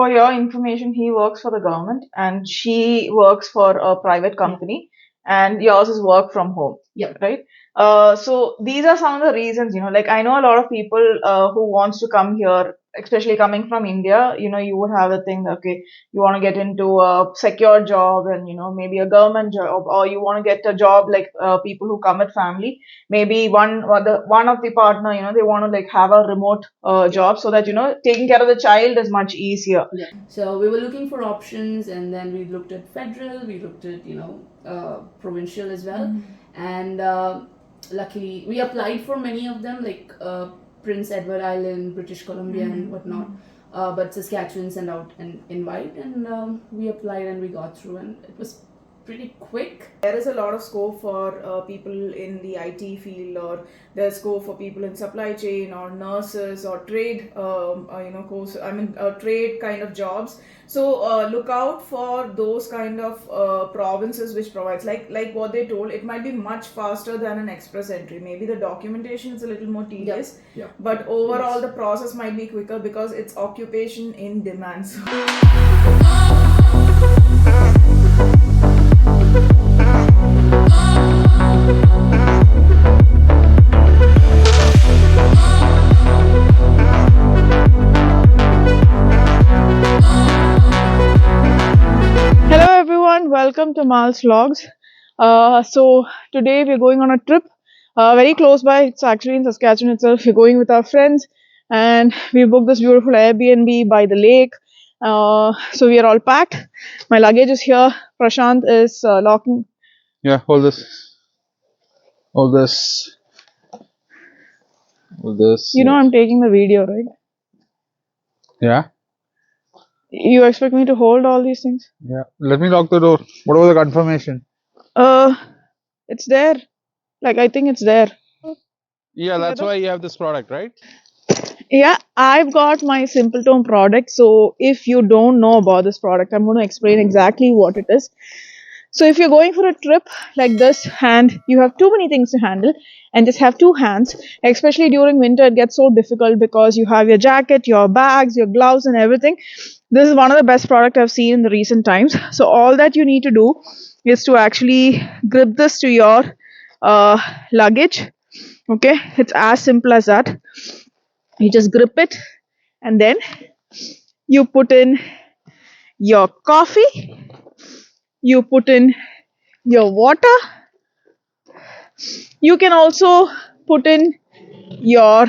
For your information, he works for the government and she works for a private company, and yours is work from home. Yeah. Right? So these are some of the reasons, like I know a lot of people who wants to come here, especially coming from India. You would have the thing that, okay, you want to get into a secure job and, maybe a government job, or you want to get a job like people who come with family. Maybe one of the partner, they want to like have a remote job, so that, taking care of the child is much easier. Yeah. So we were looking for options, and then we looked at federal, we looked at provincial as well, and luckily we applied for many of them, like Prince Edward Island, British Columbia, and whatnot. But Saskatchewan sent out an invite, and we applied and we got through, and it was pretty quick. There is a lot of scope for people in the IT field, or there's scope for people in supply chain or nurses or trade, trade kind of jobs. So look out for those kind of provinces which provides, like what they told. It might be much faster than an express entry. Maybe the documentation is a little more tedious, but overall the process might be quicker because it's occupation in demand. Hello everyone, welcome to malzvlogs. So today we're going on a trip very close by. It's actually in Saskatchewan itself. We're going with our friends and we booked this beautiful Airbnb by the lake. So we are all packed. My luggage is here. Prashant is locking. Yeah, hold this. Hold this. Hold this. I'm taking the video, right? Yeah? You expect me to hold all these things? Yeah. Let me lock the door. What was the confirmation? It's there. Like, I think it's there. Yeah, that's why you have this product, right? Yeah, I've got my Simple Tone product. So if you don't know about this product, I'm going to explain exactly what it is. So if you're going for a trip like this and you have too many things to handle and just have two hands, especially during winter, it gets so difficult because you have your jacket, your bags, your gloves and everything. This is one of the best product I've seen in the recent times. So all that you need to do is to actually grip this to your luggage. Okay, it's as simple as that. You just grip it and then you put in your coffee, you put in your water, you can also put in your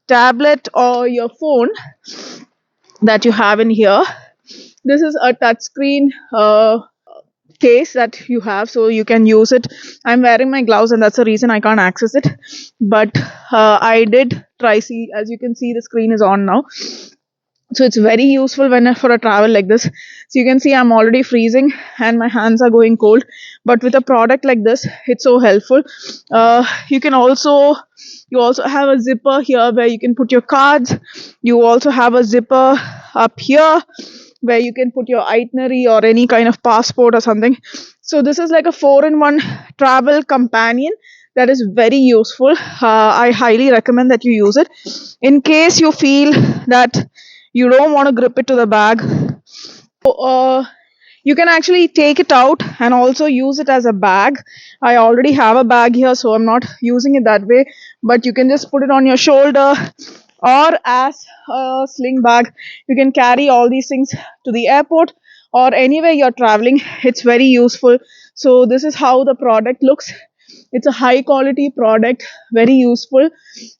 tablet or your phone that you have in here. This is a touchscreen case that you have, so you can use it. I'm wearing my gloves and that's the reason I can't access it, but I did try. See, as you can see, the screen is on now. So it's very useful when for a travel like this. So you can see I'm already freezing and my hands are going cold, but with a product like this it's so helpful. You also have a zipper here where you can put your cards. You also have a zipper up here where you can put your itinerary or any kind of passport or something. So this is like a 4-in-1 travel companion that is very useful. I highly recommend that you use it in case you feel that you don't want to grip it to the bag. So, you can actually take it out and also use it as a bag. I already have a bag here, so I'm not using it that way, but you can just put it on your shoulder or as a sling bag. You can carry all these things to the airport or anywhere you're traveling. It's very useful. So this is how the product looks. It's a high quality product, very useful.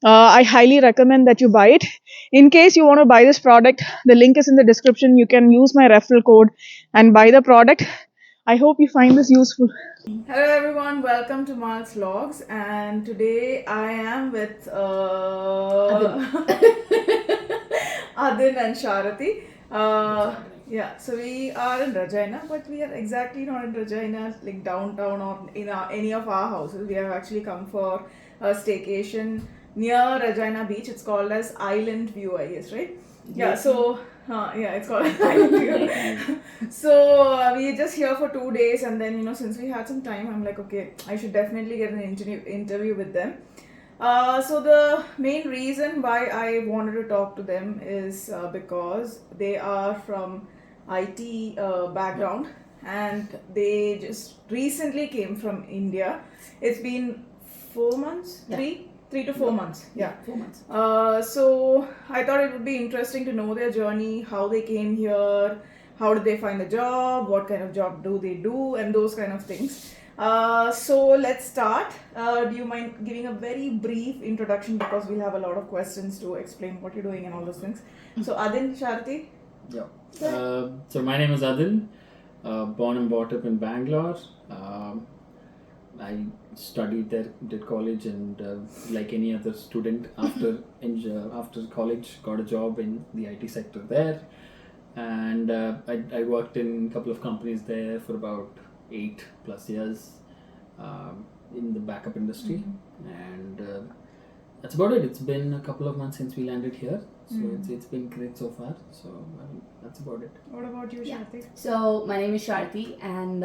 I highly recommend that you buy it. In case you want to buy this product, the link is in the description. You can use my referral code and buy the product. I hope you find this useful. Hello everyone, welcome to Malz Vlogs, and today I am with Adin and Sharati. Yeah, so we are in Regina, but we are exactly not in Regina, like downtown or in any of our houses. We have actually come for a staycation near Regina Beach. It's called as Island View, I guess, right? Yeah, so it's called Island View. So we are just here for 2 days, and then since we had some time, I'm like, okay, I should definitely get an interview with them. So the main reason why I wanted to talk to them is because they are from IT background and they just recently came from India. It's been 4 months, Yeah. three to 4 months. Yeah. 4 months. So I thought it would be interesting to know their journey, how they came here, how did they find a job, what kind of job do they do, and those kind of things. So let's start. Do you mind giving a very brief introduction because we'll have a lot of questions to explain what you're doing and all those things. So Adin, Sharti. Yeah. So my name is Adin, born and brought up in Bangalore. I studied there, did college, and like any other student, after college, got a job in the IT sector there, and I worked in a couple of companies there for about 8+ years in the backup industry, and that's about it. It's been a couple of months since we landed here, so it's been great so far. So that's about it. What about you, Yeah. Sharti? So my name is Sharti, and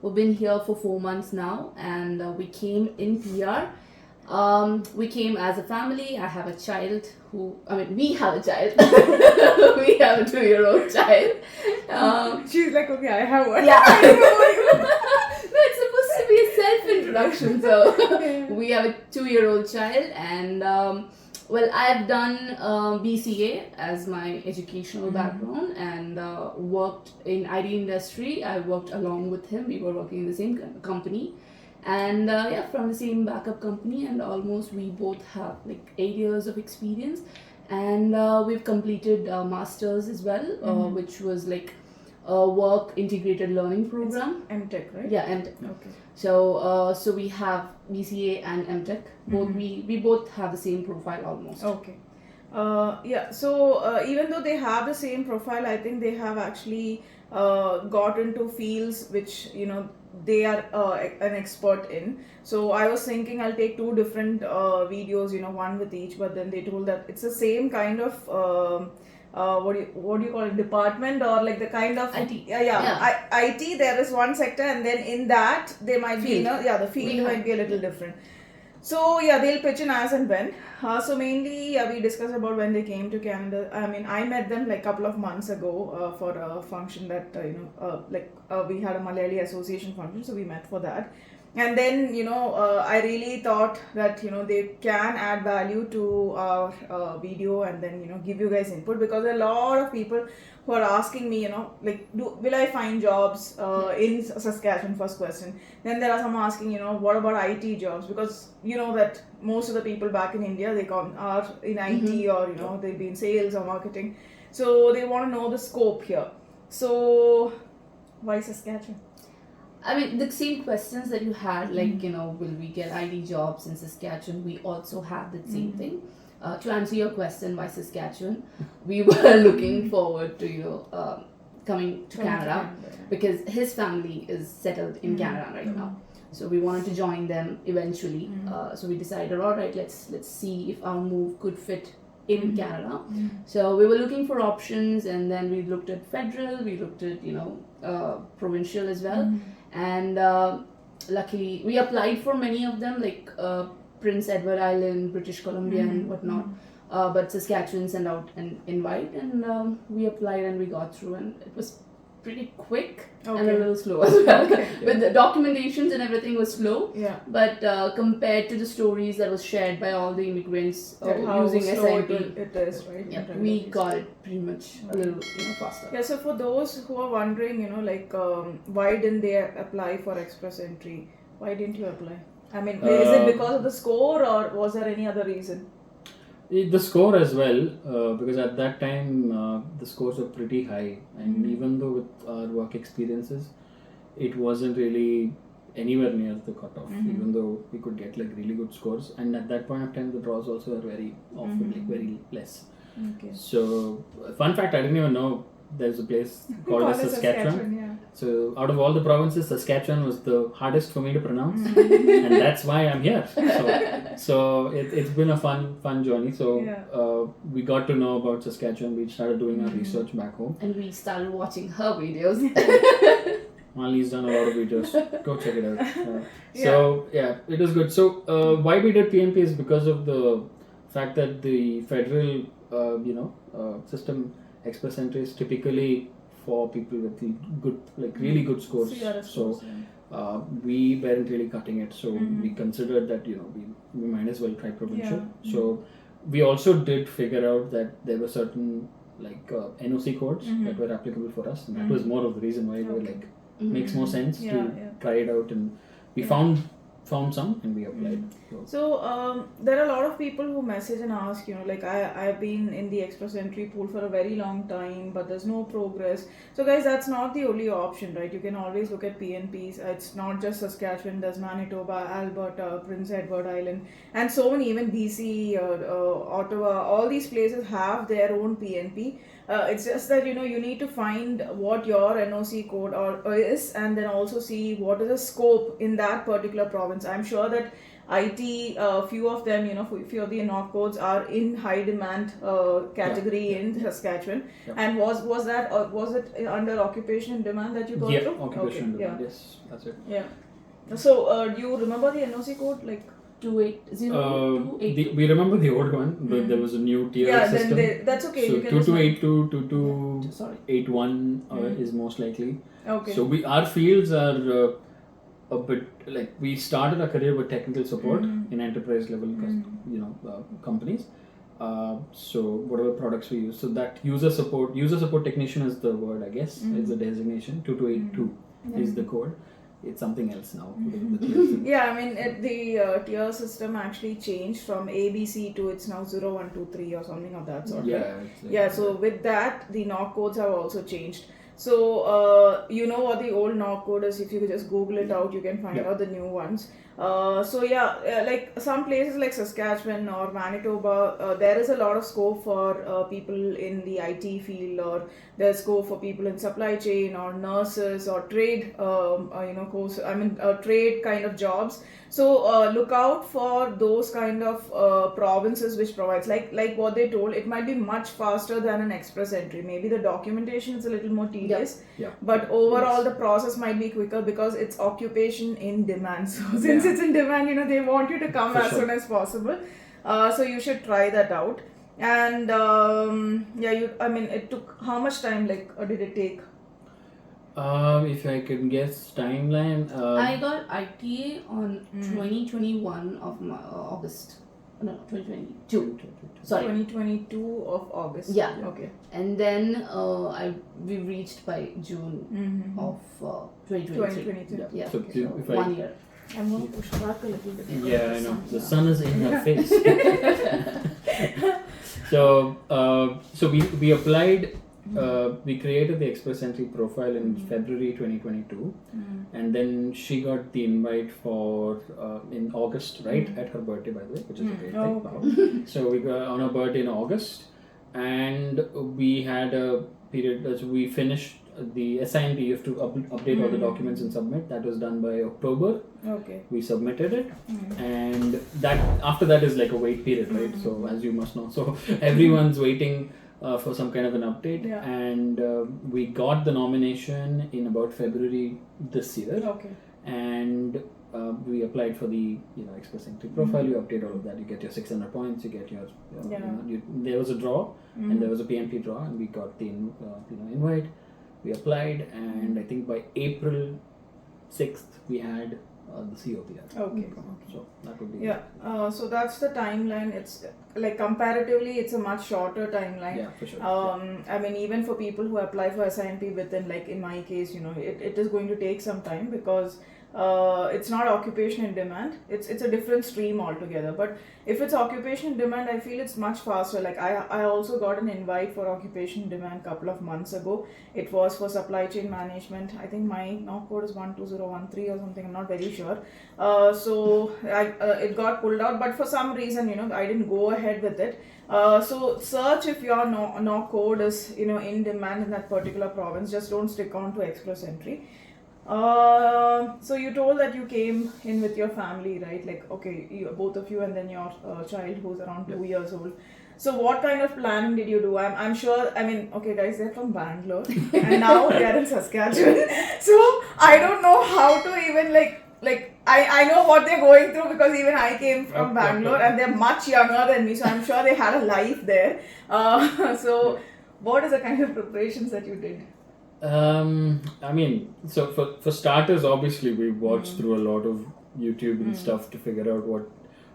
we've been here for 4 months now, and we came in PR. We came as a family. I have a child we have a child. We have a 2-year-old child. She's like, okay, I have one. Yeah. No, it's supposed to be a self-introduction. So we have a 2-year-old child, and well, I've done BCA as my educational background, and worked in IT industry. I worked along with him. We were working in the same company, and from the same backup company, and almost we both have like 8 years of experience, and we've completed masters as well, which was like a work integrated learning program. MTech, right? Yeah, MTech. Okay. So we have BCA and MTech. Both we both have the same profile almost. Okay. So even though they have the same profile, I think they have actually got into fields which they are an expert in. So I was thinking I'll take two different videos, one with each, but then they told that it's the same kind of what do you call it, department, or like the kind of IT. IT. There is one sector, and then in that they might be Field. the field might be a little different. So they'll pitch in as and when. So mainly we discussed about when they came to Canada. I mean, I met them like a couple of months ago for a function that we had a Malayali association function, so we met for that. And then I really thought that they can add value to our video, and then give you guys input, because a lot of people who are asking me will I find jobs in Saskatchewan, first question. Then there are some asking what about IT jobs, because that most of the people back in India are in IT, or they'll be in sales or marketing, so they want to know the scope here. So why Saskatchewan? I mean, the same questions that you had, like, will we get IT jobs in Saskatchewan? We also had the same thing. To answer your question, why Saskatchewan, we were looking forward to, coming to Canada, because his family is settled in Canada right now. So we wanted to join them eventually. So we decided, all right, let's see if our move could fit in Canada. So we were looking for options, and then we looked at federal, we looked at provincial as well, and luckily we applied for many of them, like Prince Edward Island, British Columbia, and whatnot. But Saskatchewan sent out an invite, and we applied, and we got through, and it was pretty quick and a little slow as well. With the documentations and everything was slow. Yeah. But compared to the stories that was shared by all the immigrants using SINP, it is, right? we got it pretty much a little faster. Yeah, so for those who are wondering, why didn't they apply for express entry? Why didn't you apply? I mean, is it because of the score, or was there any other reason? The score as well, because at that time the scores were pretty high, and even though with our work experiences, it wasn't really anywhere near the cutoff, even though we could get like really good scores, and at that point of time the draws also were very often like very less. Okay. So fun fact, I didn't even know there's a place called Saskatchewan. Yeah. So out of all the provinces, Saskatchewan was the hardest for me to pronounce, and that's why I'm here. So it's been a fun journey. So we got to know about Saskatchewan. We started doing our research back home, and we started watching her videos. Mali's done a lot of videos. Go check it out. So yeah, it is good. So why we did PNP is because of the fact that the federal system express entry is typically for people with good, like really good scores. CRS So scores, we weren't really cutting it. So we considered that we might as well try provincial. So we also did figure out that there were certain like NOC codes that were applicable for us, and that was more of the reason why we were like makes more sense to try it out, and we found some and we applied. So there are a lot of people who message and ask, like I've been in the express entry pool for a very long time, but there's no progress. So guys, that's not the only option, right? You can always look at PNPs. It's not just Saskatchewan. There's Manitoba, Alberta, Prince Edward Island, and so many, even BC, Ottawa. All these places have their own PNP. It's just that you need to find what your NOC code or is, and then also see what is the scope in that particular province. I'm sure that IT, few of them, few of the NOC codes are in high demand category in Saskatchewan. And was it under occupation and demand that you got through? Occupation and demand. Yes, that's it. Yeah. So do you remember the NOC code, like? 280. We remember the old one, but there was a new tier system. That's okay. So you can 2282, 2281 is most likely. Okay. So our fields are a bit like, we started our career with technical support in enterprise level, companies. So whatever products we use, so that user support technician is the word, I guess, is the designation. 2282 is the code. It's something else now. Yeah, I mean, the tier system actually changed from ABC to it's now 0123 or something of that sort. Yeah. So with that, the NOC codes have also changed. So you know what the old NOC code is. If you could just Google it out, you can find out the new ones. Like some places like Saskatchewan or Manitoba, there is a lot of scope for people in the IT field, or there's scope for people in supply chain or nurses or trade, trade kind of jobs. So look out for those kind of provinces which provides, like what they told, it might be much faster than an express entry. Maybe the documentation is a little more tedious, but overall the process might be quicker because it's occupation in demand. So since it's in demand, they want you to come as soon as possible. So you should try that out. And it took how much time? Like, or did it take? If I can guess timeline, I got ITA on 2021 of August. No, 2022. Sorry. 2022 of August. Yeah. Okay. And then we reached by June of 2023. Yeah. So So if 1 year. I'm going to push back a little bit. Yeah, I know. The sun is in her face. So we applied. We created the express entry profile in February 2022, and then she got the invite for in August, right, at her birthday, by the way, which is a great thing. Wow. So we got on her birthday in August, and we had a period. So we finished the SINP. You have to update all the documents and submit. That was done by October. Okay. We submitted it, and that after that is like a wait period, right? So as you must know, so everyone's waiting for some kind of an update, and we got the nomination in about February this year. Okay. And we applied for the express entry profile. You update all of that. You get your 600 points. You get your there was a draw, and there was a PNP draw, and we got the invite. We applied, and I think by April 6th we had the COPR. Okay. So that would be so that's the timeline. It's like comparatively, it's a much shorter timeline. Yeah, for sure. I mean, even for people who apply for SINP within, like in my case, it is going to take some time because it's not occupation in demand. It's a different stream altogether. But if it's occupation in demand, I feel it's much faster. Like I also got an invite for occupation in demand a couple of months ago. It was for supply chain management. I think my NOC code is 12013 or something. I'm not very sure. So it got pulled out, but for some reason, I didn't go ahead with it. So search if your NOC code is in demand in that particular province. Just don't stick on to express entry. So you told that you came in with your family, right? Like, okay, both of you and then your child who's around 2 years old. So what kind of planning did you do? I'm sure, I mean, okay guys, they're from Bangalore and now they are in Saskatchewan. So I don't know how to even I know what they're going through because even I came from Bangalore and they're much younger than me, so I'm sure they had a life there. So what is the kind of preparations that you did? I mean, so for starters, obviously we watched through a lot of YouTube and stuff to figure out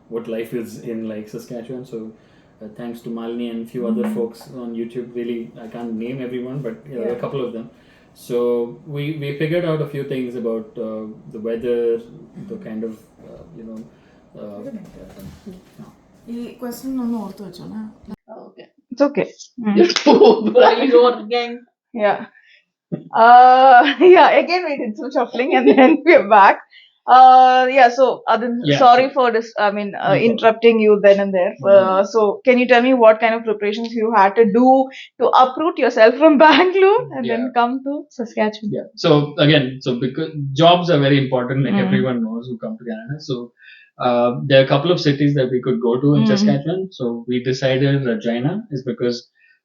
what life is in like Saskatchewan. So thanks to Malini and a few other folks on YouTube. Really, I can't name everyone, but there are a couple of them. So we figured out a few things about the weather, the kind of ಈ question ನಾನು ಓದ್ತು ವಚ್ಚೋಣ. Okay. It's okay. Gang. Yeah. Yeah, again we did some shuffling and then we're back. Yeah, so Adin, Yeah, sorry sure. for this, I mean, problem. interrupting you then and there. So can you tell me what kind of preparations you had to do to uproot yourself from Bangalore and then Yeah. come to Saskatchewan? Yeah. So again, so because jobs are very important, like everyone knows who come to Canada. So there are a couple of cities that we could go to in Saskatchewan. So we decided Regina is because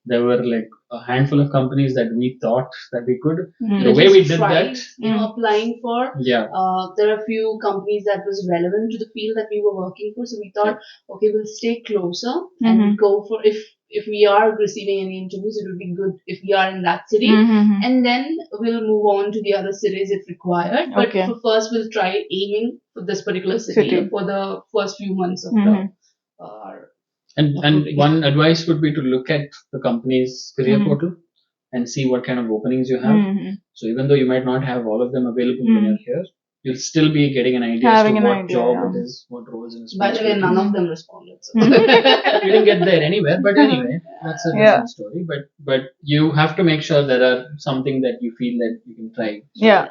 there were like a handful of companies that we thought that we could. The way we did tried, that, applying for. yeah, There are a few companies that was relevant to the field that we were working for. So we thought, okay, we'll stay closer and go for if we are receiving any interviews, it would be good if we are in that city, and then we'll move on to the other cities if required. But Okay. for first, we'll try aiming for this particular city for the first few months of the. and one advice would be to look at the company's career portal and see what kind of openings you have. So even though you might not have all of them available when you're here, you'll still be getting an idea as to what job it is, what roles and By the way, responsibilities. none of them responded. So. You didn't get there anywhere, but anyway, that's a different story. But you have to make sure there are something that you feel that you can try. Yeah.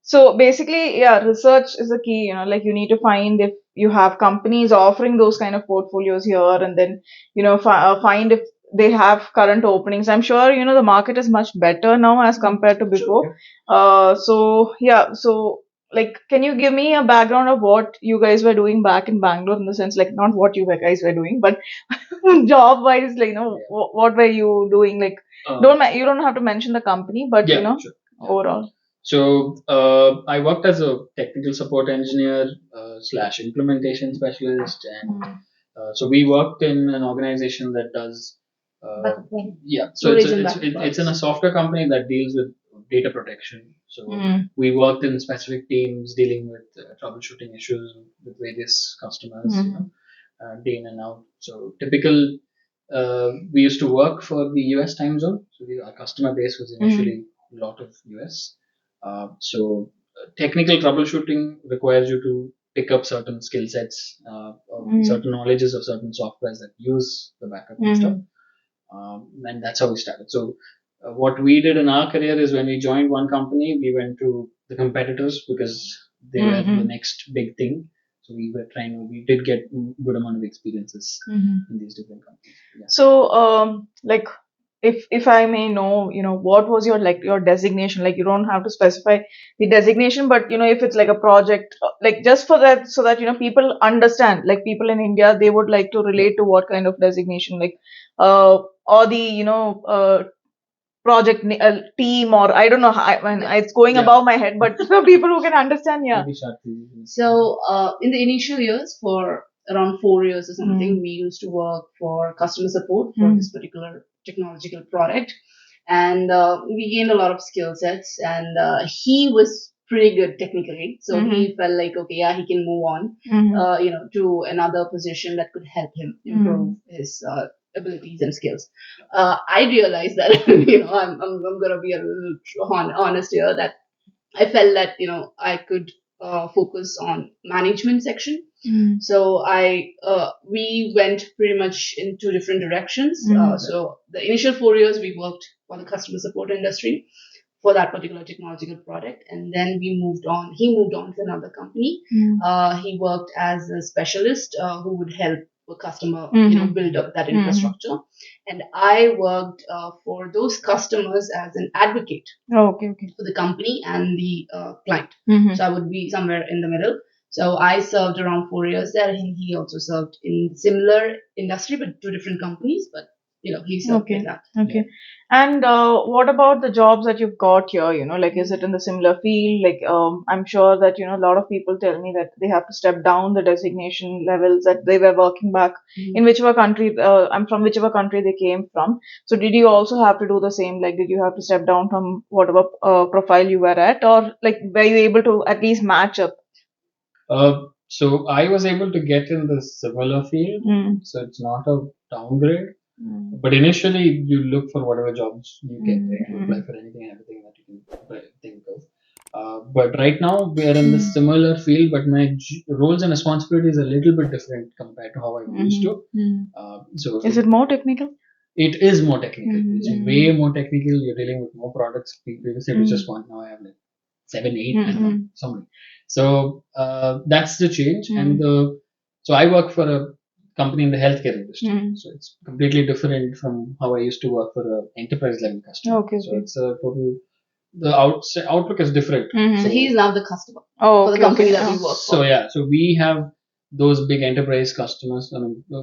So basically, yeah, research is the key. You know, like you need to find if you have companies offering those kind of portfolios here, and then find if they have current openings. I'm sure the market is much better now as compared to before. So yeah, so like, can you give me a background of what you guys were doing back in Bangalore, in the sense like not what you guys were doing, but job wise, like what were you doing? Like, you don't have to mention the company, but Sure. overall. So I worked as a technical support engineer / implementation specialist, and so we worked in an organization that does So it's in a software company that deals with data protection. So we worked in specific teams dealing with troubleshooting issues with various customers, day in and out. So typical. We used to work for the US time zone. So our customer base was initially a lot of US. So technical troubleshooting requires you to pick up certain skill sets, certain knowledges of certain softwares that use the backup and stuff. And that's how we started. So what we did in our career is when we joined one company, we went to the competitors because they were the next big thing. So we did get good amount of experiences in these different companies. Yeah. So, like, if I may know, what was your designation? Like, you don't have to specify the designation, but if it's like a project, like just for that, so that people understand. Like people in India, they would like to relate to what kind of designation, like, or the project team, or I don't know. It's going above my head, but for people who can understand, yeah. So in the initial years, for around 4 years or something, we used to work for customer support for this particular technological product, and we gained a lot of skill sets. And he was pretty good technically, so he felt like, okay, yeah, he can move on, to another position that could help him improve his abilities and skills. I realized that I'm gonna be a little honest here, that I felt that I could focus on management section. So we went pretty much in two different directions. So the initial 4 years we worked for the customer support industry for that particular technological product, and then we moved on. He moved on to another company. He worked as a specialist who would help a customer build up that infrastructure, and I worked for those customers as an advocate Okay. for the company and the client. So I would be somewhere in the middle. So I served around 4 years there, and he also served in similar industry, but two different companies. But he served Okay. like that. Okay. And what about the jobs that you've got here? Like, is it in the similar field? Like, I'm sure that, a lot of people tell me that they have to step down the designation levels that they were working back in whichever country, I'm from whichever country they came from. So did you also have to do the same? Like, did you have to step down from whatever profile you were at, or like, were you able to at least match up? So I was able to get in the similar field, so it's not a downgrade. But initially, you look for whatever jobs you get, right? You apply for anything and everything that you can think of. But right now, we are in the similar field, but my roles and responsibilities are a little bit different compared to how I used to. So Is it more technical? it is more technical. It's way more technical. You're dealing with more products. Previously, it was just one. Now I have like 7, 8, I don't know, so many. So that's the change. And so I work for a company in the healthcare industry. So it's completely different from how I used to work for an enterprise level customer. Okay. So it's a total. The outlook is different. So he's now the customer Oh, for the okay, company okay. that we work for. So yeah, so we have those big enterprise customers,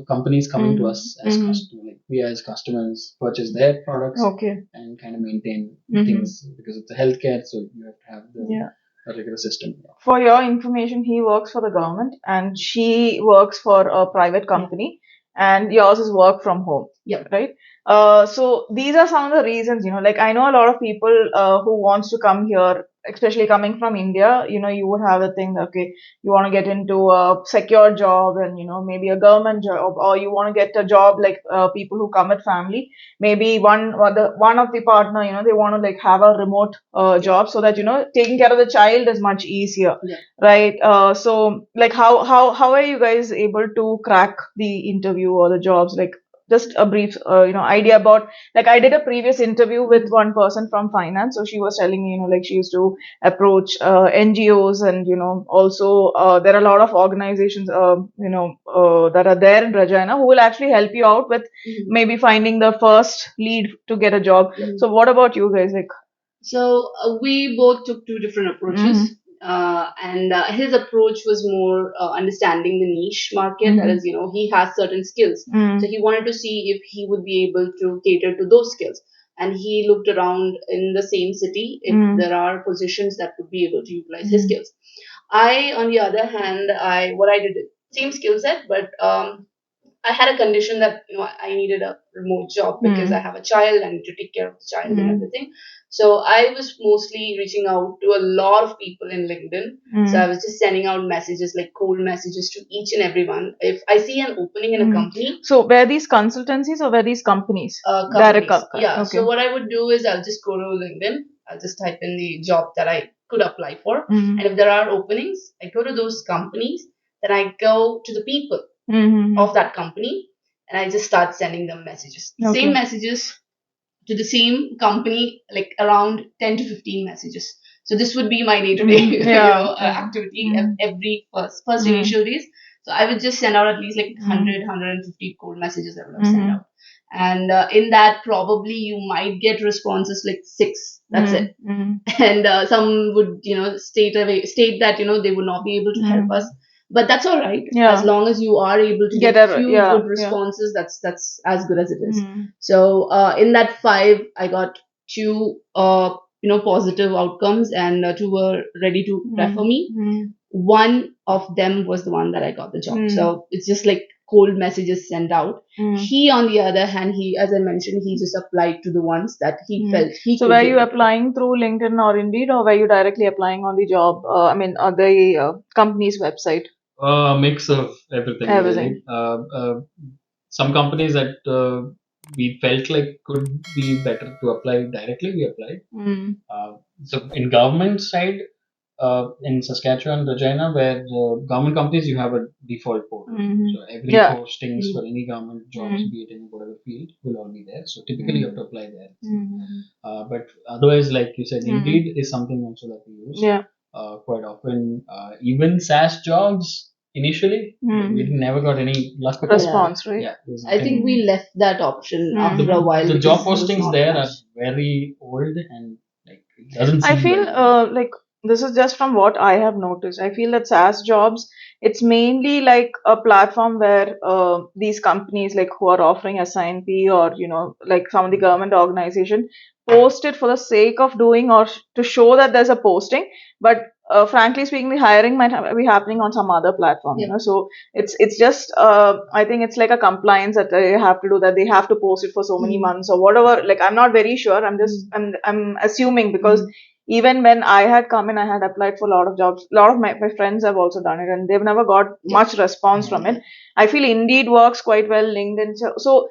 companies coming to us as customers. Like we as customers purchase their products Okay. and kind of maintain things because it's a healthcare, so you have to have a regular system. For your information, he works for the government and she works for a private company, and yours is work from home. Yeah. Right? So these are some of the reasons, like I know a lot of people who wants to come here, especially coming from India, you would have the thing, okay, you want to get into a secure job and, maybe a government job, or you want to get a job like people who come with family. Maybe one of the partner, they want to like have a remote job so that, taking care of the child is much easier. Yeah. Right? So like how are you guys able to crack the interview or the jobs? Like, just a brief idea about, like, I did a previous interview with one person from finance, so she was telling me, like, she used to approach NGOs, and also there are a lot of organizations that are there in Regina who will actually help you out with maybe finding the first lead to get a job. So what about you guys? Like, So we both took two different approaches. And his approach was more understanding the niche market. That is, he has certain skills. So he wanted to see if he would be able to cater to those skills. And he looked around in the same city if there are positions that would be able to utilize his skills. I, on the other hand, what I did, same skill set, but I had a condition that I needed a remote job because I have a child. I need to take care of the child and everything. So I was mostly reaching out to a lot of people in LinkedIn. So I was just sending out messages, like cold messages, to each and everyone. If I see an opening in a company. So were these consultancies or were these companies? Companies. Direct Yeah. Okay. So what I would do is I'll just go to LinkedIn. I'll just type in the job that I could apply for. And if there are openings, I go to those companies. Then I go to the people of that company, and I just start sending them messages. Okay. Same messages to the same company, like around 10 to 15 messages. So this would be my day-to-day activity every first initial days. So I would just send out at least like 100, 150 cold messages I would have sent out. And in that, probably you might get responses like 6. That's it. And some would, state that, they would not be able to help us. But that's all right. Yeah. As long as you are able to get a few good responses, that's as good as it is. So in that 5, I got 2 positive outcomes, and 2 were ready to refer me. One of them was the one that I got the job. So it's just like cold messages sent out. He, on the other hand, as I mentioned, he just applied to the ones that he felt he So could were do. you applying through LinkedIn or Indeed, or were you directly applying on the job? On the company's website? Mix of everything. Everything. Really. Some companies that we felt like could be better to apply directly, we applied. So in government side, in Saskatchewan, Regina, where government companies, you have a default portal. So every postings for any government jobs, be it in whatever field, will all be there. So typically you have to apply there. But otherwise, like you said, Indeed is something also that we use quite often. Even SaaS jobs initially, we never got any luck with response, right? Yeah, I think we left that option after a while. The job postings there are very old and like it doesn't seem I feel very like this is just from what I have noticed. I feel that SaaS jobs, it's mainly like a platform where these companies like who are offering SINP or like some of the government organization post it for the sake of doing or to show that there's a posting. But frankly speaking, the hiring might be happening on some other platform. So it's just I think it's like a compliance that they have to do, that they have to post it for so many months or whatever. Like I'm not very sure. I'm assuming because even when I had come in, I had applied for a lot of jobs. A lot of my friends have also done it, and they've never got much response from it. I feel Indeed works quite well, LinkedIn. So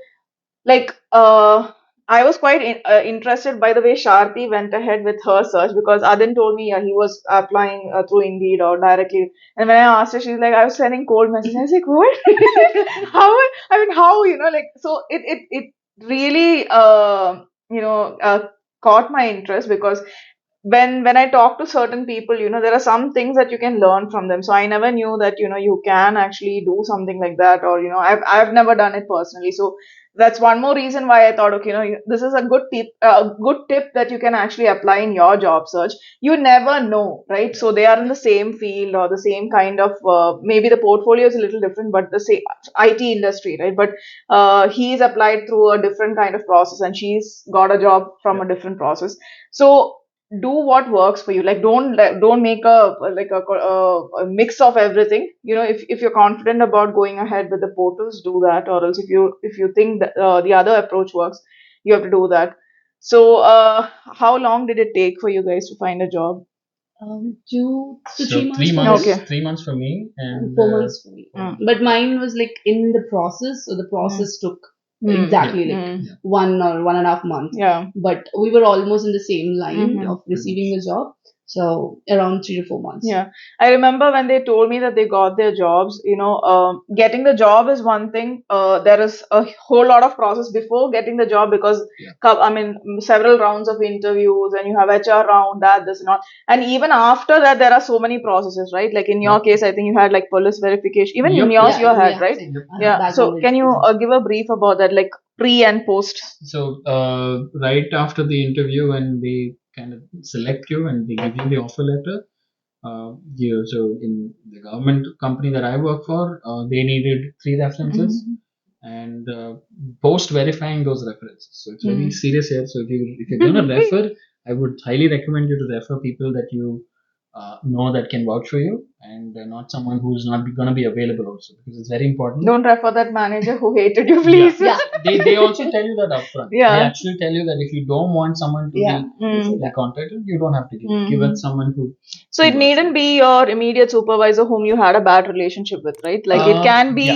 like, I was quite interested by the way Sharti went ahead with her search, because Adin told me he was applying through Indeed or directly. And when I asked her, she's like, I was sending cold messages. I was like, what? How? I mean, how? Like, so it really, caught my interest, because when I talk to certain people, there are some things that you can learn from them. So I never knew that, you can actually do something like that, or, I've never done it personally. So that's one more reason why I thought, okay, this is a good tip that you can actually apply in your job search. You never know, right? So they are in the same field or the same kind of, maybe the portfolio is a little different, but the same IT industry, right? But he's applied through a different kind of process, and she's got a job from a different process. So do what works for you. Like, don't make a mix of everything. If you're confident about going ahead with the portals, do that. Or else if you think that the other approach works, you have to do that. So how long did it take for you guys to find a job? 2 to 3 months. 3 months, Okay. 3 months for me, and 4 months for me. Mm. But mine was like in the process, so the process took Mm. exactly Yeah. like Mm. 1 or 1.5 months. Yeah. But we were almost in the same line Mhm. of receiving a job, so around 3 to 4 months. Yeah, I remember when they told me that they got their jobs. Getting the job is one thing. There is a whole lot of process before getting the job, because I mean, several rounds of interviews, and you have HR round, that, this, and all. And even after that, there are so many processes, right? Like in your case, I think you had like police verification. Even in Yep. yours, you Yeah, had, yeah, right? same. Yeah. So Background can you verification. give a brief about that, like pre and post? So right after the interview, when they kind of select you and they give you the offer letter, so in the government company that I work for, they needed 3 references, and post verifying those references. So it's very serious here. So if you're gonna refer, I would highly recommend you to refer people that you know that can vouch for you, and not someone who's not gonna be available also, because it's very important. Don't refer that manager who hated you, please. Yeah. They also tell you that upfront. They Yeah. actually tell you that if you don't want someone to Yeah. be contacted, you don't have to give it someone who. So it needn't be your immediate supervisor whom you had a bad relationship with, right? Like it can be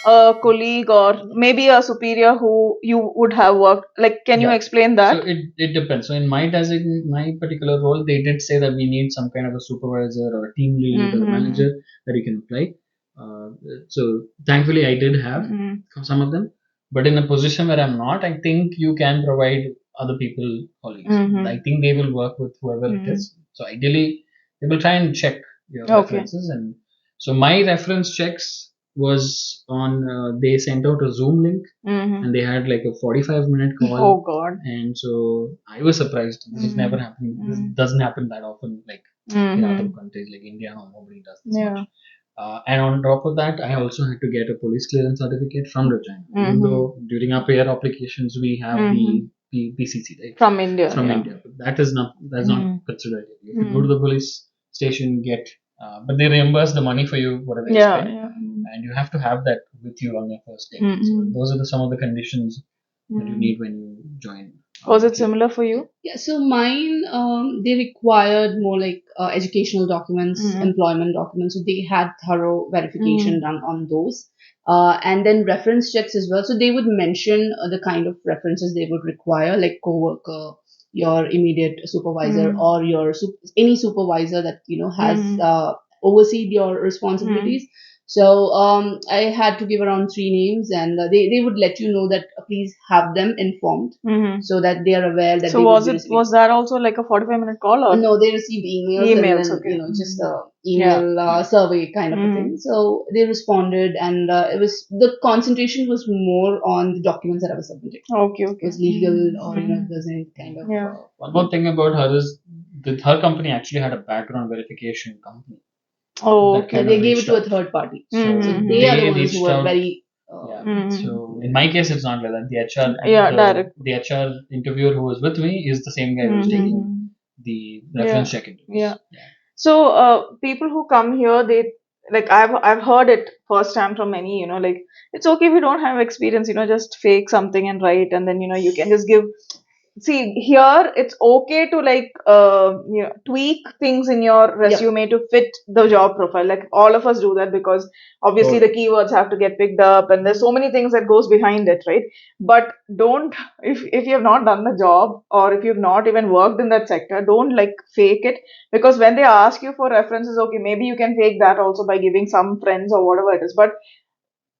a colleague or maybe a superior who you would have worked. Like, can you explain that? So it depends. So in my particular role, they did say that we need some kind of a supervisor or a team lead or a manager that you can apply. So thankfully, I did have some of them. But in a position where I'm not, I think you can provide other people colleagues. I think they will work with whoever it is. So ideally, they will try and check your references. And so my reference checks was on. They sent out a Zoom link, and they had like a 45-minute call. Oh God. And so I was surprised. This is never happening. This doesn't happen that often, like in other countries like India. Nobody does this much. And on top of that, I also had to get a police clearance certificate from the China. Even though during our payer applications we have the PCC, right? From India. From India, but that's not considered. You have to go to the police station, get, but they reimburse the money for you whatever you spend, and you have to have that with you on your first day. So those are some of the conditions that you need when you join. Was it similar for you? Yeah, so mine, they required more like educational documents, employment documents. So they had thorough verification done on those. And then reference checks as well. So they would mention the kind of references they would require, like coworker, your immediate supervisor, or your any supervisor that has overseen your responsibilities. So I had to give around 3 names, and they would let you know that please have them informed so that they are aware that. So they was that also like a 45-minute call, or? No, they received emails, and then okay. just a email survey kind of a thing. So they responded, and it was, the concentration was more on the documents that I was submitting. Okay. It was legal, or if there's any kind of. One more thing about her is her company actually had a background verification company. Oh, that okay. kind They of gave it reached to a out. third party. So Mhm. They are the they ones who reached were out. very. Yeah. Mhm. So in my case, it's not like that. Yeah, direct. The HR interviewer who was with me is the same guy who's taking Mhm. the reference check interviews. Yeah. So, people who come here, they like I've heard it first time from many. Like it's okay if you don't have experience. Just fake something and write, and then you can just give. See, here it's okay to like tweak things in your resume to fit the job profile. Like all of us do that because obviously the keywords have to get picked up, and there's so many things that goes behind it, right? But don't, if you have not done the job, or if you've not even worked in that sector, don't like fake it, because when they ask you for references, okay, maybe you can fake that also by giving some friends or whatever it is, but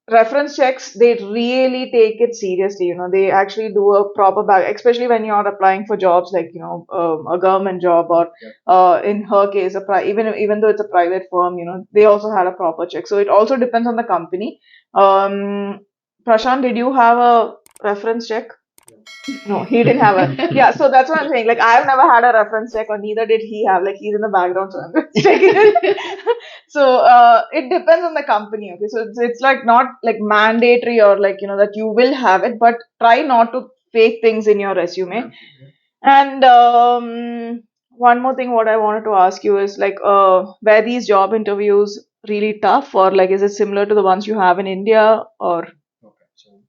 reference checks, they really take it seriously. They actually do a proper back, especially when you're applying for jobs like a government job, or in her case even though it's a private firm, they also had a proper check. So it also depends on the company. Prashant, did you have a reference check? No, he didn't have a. Yeah, so that's what I'm saying. Like, I've never had a reference check, or neither did he have. Like, he's in the background, so I'm just checking it. So, it depends on the company. Okay, so it's like not like mandatory, or like that you will have it, but try not to fake things in your resume. And one more thing, what I wanted to ask you is like, were these job interviews really tough, or like is it similar to the ones you have in India, or? Okay. So